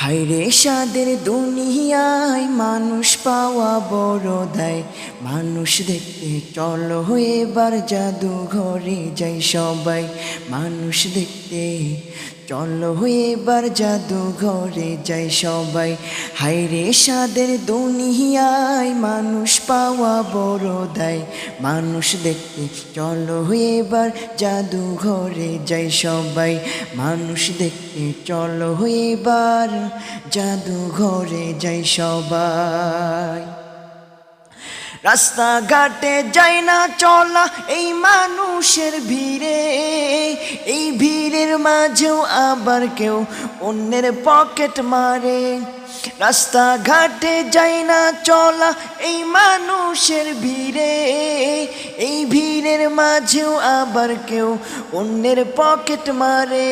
হায়রে সাদের দুনিয়ায় মানুষ পাওয়া বড় দায়। মানুষ দেখতে চলো এবার জাদুঘরে যাই সবাই। মানুষ দেখতে চলো এবার জাদুঘরে যাই সবাই। হায়রে সাদের দুনিয়ায় মানুষ পাওয়া বড় দায়। মানুষ দেখতে চলো এবার জাদুঘরে যাই সবাই। মানুষ দেখতে চলো এবার জাদুঘরে যাই সবাই। রাস্তাঘাটে যাই না চলা এই মানুষের ভিড়ে, এই ভিড়ের মাঝেও আবার কেউ অন্যের পকেট মারে। রাস্তাঘাটে যাই না চলা এই মানুষের ভিড়ে, এই ভিড়ের মাঝেও আবার কেউ অন্যের পকেট মারে।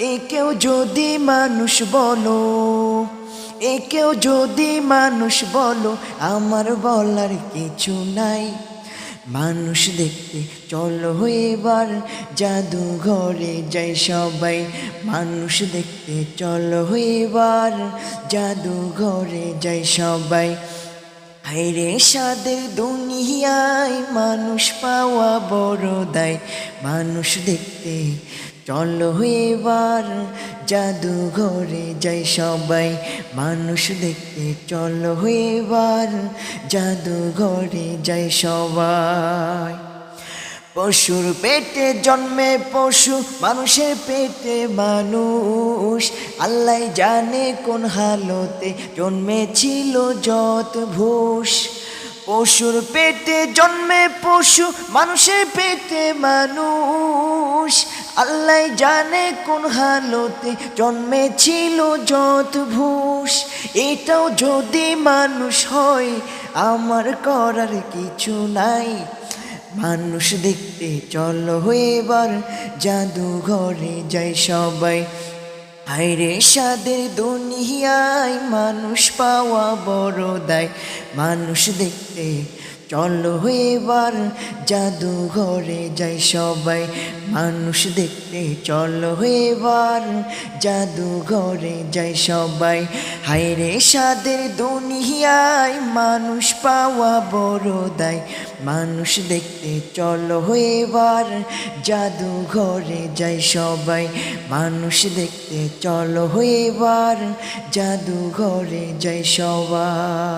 এ কেউ যদি মানুষ বলো, এ কেউ যদি মানুষ বলো, আমার বলার কিছু নাই। মানুষ দেখতে চলো এবার জাদুঘরে যাই সবাই। মানুষ দেখতে চলো এবার জাদুঘরে যাই সবাই। হায়রে সাদের দুনিয়ায় মানুষ পাওয়া বড় দায়। মানুষ দেখতে চলো এবার জাদুঘরে যাই সবাই। মানুষ দেখতে চলো এবার জাদুঘরে যাই সবাই। পশুর পেটে জন্মে পশু, মানুষের পেটে মানুষ। আল্লাহ জানে কোন হালতে জন্মেছিল যত ভূষ। পশুর পেটে জন্মে পশু, মানুষের পেটে মানুষ। আল্লাহ জানে কোন হালতে জন্মেছিল যত ভূষ। এটাও যদি মানুষ হয় আমার করার কিছু নাই। মানুষ দেখতে চলো এবার জাদুঘরে যাই সবাই। হায়রে সাদের দুনিয়ায় মানুষ পাওয়া বড় দায়। মানুষ দেখতে চলো এবার জাদুঘরে যাই সবাই। মানুষ দেখতে চলো এবার জাদুঘরে যাই সবাই। হায়রে সাদের দুনিয়ায় মানুষ পাওয়া বড় দায়। মানুষ দেখতে চলো এবার জাদুঘরে যাই সবাই। মানুষ দেখতে চলো এবার জাদুঘরে যাই সবাই।